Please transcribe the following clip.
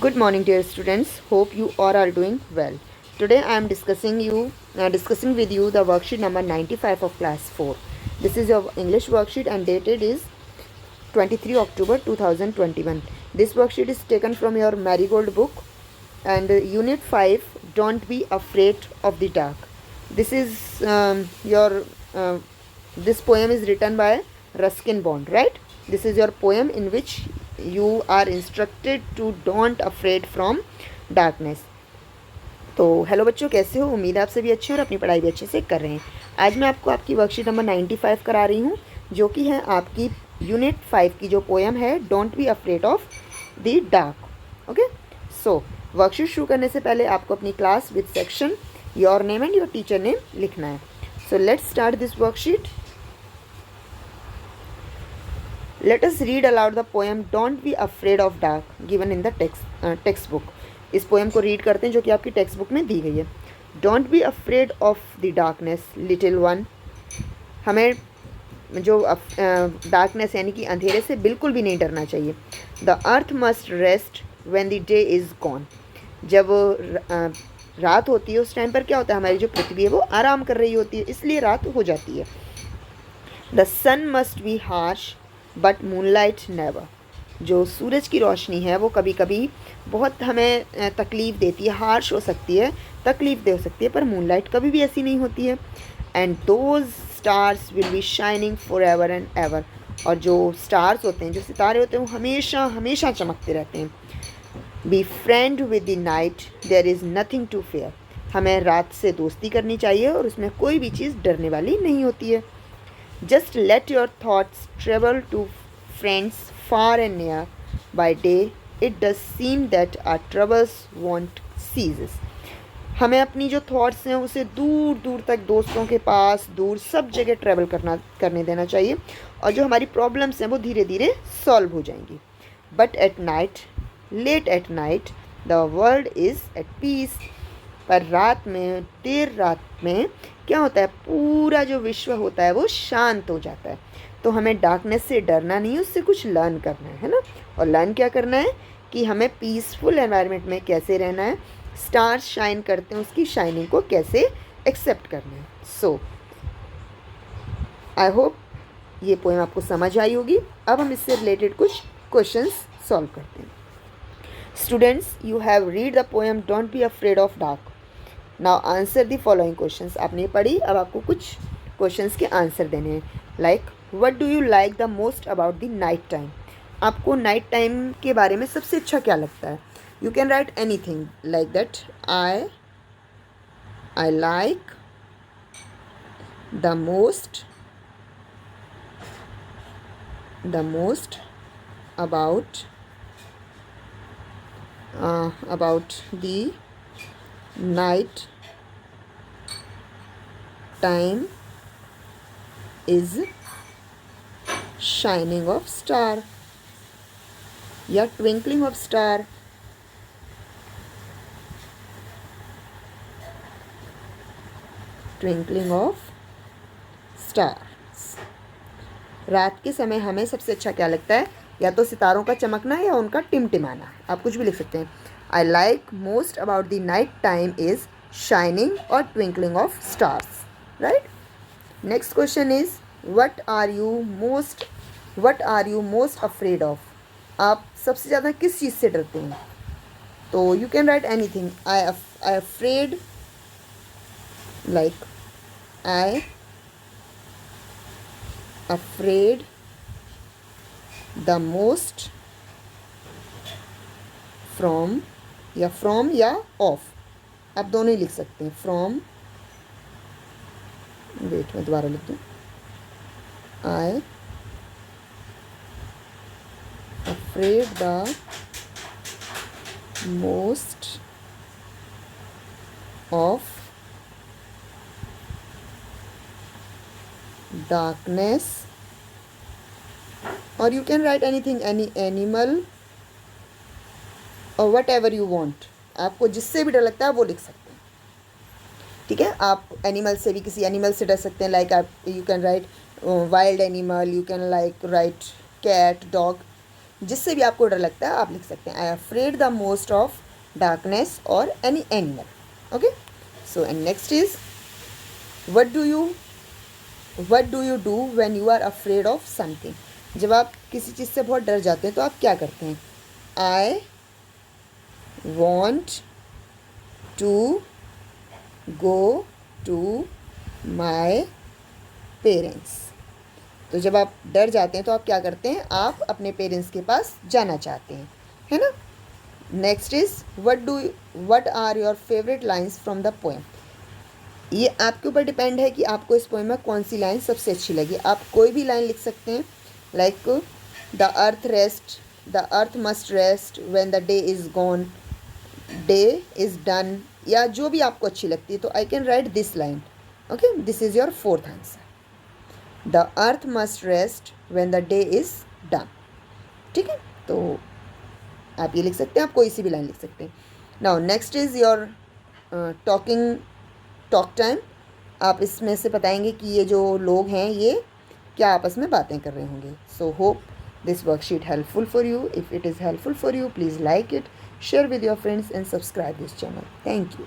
Good morning, dear students. Hope you all are doing well. Today I am discussing with you the worksheet number 95 of class 4. This is your English worksheet and dated is 23 October 2021. This worksheet is taken from your Marigold book and Unit 5. Don't be afraid of the dark. This is your this poem is written by Ruskin Bond, right? This is your poem in which you are instructed to don't afraid from darkness. तो hello बच्चों, कैसे हो? उम्मीद है आप सभी अच्छे और अपनी पढ़ाई भी अच्छे से कर रहे हैं। आज मैं आपको आपकी वर्कशीट नंबर 95 करा रही हूँ, जो कि है आपकी यूनिट 5 की जो पोएम है don't be afraid of the dark. Okay, so worksheet शुरू करने से पहले आपको अपनी class with section, your name and your teacher name लिखना है। So let's start this worksheet. Let us read aloud the poem Don't Be Afraid of Dark given in the text book. इस poem को read करते हैं जो कि आपकी text book में दी गई है। Don't be afraid of the darkness, little one. हमें जो डार्कनेस यानी कि अंधेरे से बिल्कुल भी नहीं डरना चाहिए। The earth must rest when the day is gone. जब रात होती है उस टाइम पर क्या होता है, हमारी जो पृथ्वी है वो आराम कर रही होती है, इसलिए रात हो जाती है। The sun must be harsh but moonlight never. जो सूरज की रोशनी है वो कभी कभी बहुत हमें तकलीफ़ देती है, हार्श हो सकती है, तकलीफ़ दे सकती है, पर मूनलाइट कभी भी ऐसी नहीं होती है। And those stars will be shining for ever and ever. और जो स्टार्स होते हैं, जो सितारे होते हैं, वो हमेशा हमेशा चमकते रहते हैं। Be friend with the night, there is nothing to fear. हमें रात से दोस्ती करनी चाहिए और उसमें कोई भी चीज़ डरने वाली नहीं होती है। Just let your thoughts travel to friends far and near. By day, it does seem that our troubles won't cease. हमें अपनी जो थॉट्स हैं उसे दूर दूर तक दोस्तों के पास, दूर सब जगह ट्रैवल करने देना चाहिए, और जो हमारी प्रॉब्लम्स हैं वो धीरे धीरे सॉल्व हो जाएंगी। But at night, late at night, the world is at peace. पर रात में, देर रात में क्या होता है, पूरा जो विश्व होता है वो शांत हो जाता है। तो हमें डार्कनेस से डरना नहीं, उससे कुछ लर्न करना है ना। और लर्न क्या करना है कि हमें पीसफुल एनवायरनमेंट में कैसे रहना है, स्टार्स शाइन करते हैं उसकी शाइनिंग को कैसे एक्सेप्ट करना है। सो आई होप ये पोएम आपको समझ आई होगी। अब हम इससे रिलेटेड कुछ क्वेश्चंस सॉल्व करते हैं। Students, you have read the poem don't be afraid of dark. Now answer the following questions. आपने पढ़ी, अब आपको कुछ क्वेश्चंस के आंसर देने हैं। Like what do you like the most about the night time. आपको नाइट टाइम के बारे में सबसे अच्छा क्या लगता है? You can write anything like that. I like the most about the night time is shining of star या twinkling of star। twinkling of stars। रात के समय हमें सबसे अच्छा क्या लगता है? या तो सितारों का चमकना या उनका टिमटिमाना। आप कुछ भी लिख सकते हैं। I like most about the night time is shining or twinkling of stars, right? Next question is what are you most afraid of? आप सबसे ज़्यादा किस चीज़ से डरते हैं? तो you can write anything. I afraid, like I afraid the most from या of, आप दोनों ही लिख सकते हैं। फ्रॉम, वेट मैं दोबारा लिख दूँ। I afraid the most of darkness, और you can write anything, any animal और वट एवर यू वॉन्ट। आपको जिससे भी डर लगता है वो लिख सकते हैं, ठीक है। आप एनिमल से भी, किसी एनिमल से डर सकते हैं, लाइक आप you can write wild animal, you can like write cat, dog, जिससे भी आपको डर लगता है आप लिख सकते हैं I afraid the most of darkness और any animal. Okay, so and next is what do you do when you are afraid of something. जब आप किसी चीज़ से बहुत डर जाते हैं तो आप क्या करते हैं? I want to go to my parents. तो जब आप डर जाते हैं तो आप क्या करते हैं? आप अपने पेरेंट्स के पास जाना चाहते हैं, है ना। Next is what are your favourite lines from the poem. ये आपके ऊपर डिपेंड है कि आपको इस पोएम में कौन सी लाइन सबसे अच्छी लगी। आप कोई भी लाइन लिख सकते हैं, like the earth must rest when the day is gone, day is done, या जो भी आपको अच्छी लगती है। तो I can write this line. Okay, this is your fourth answer. The earth must rest when the day is done. ठीक है, तो आप ये लिख सकते हैं, आप कोई सी भी लाइन लिख सकते हैं। Now next is your talk time. आप इसमें से बताएंगे कि ये जो लोग हैं ये क्या आपस में बातें कर रहे होंगे। So hope this worksheet helpful for you. If it is helpful for you, please like it, share with your friends and subscribe this channel. Thank you.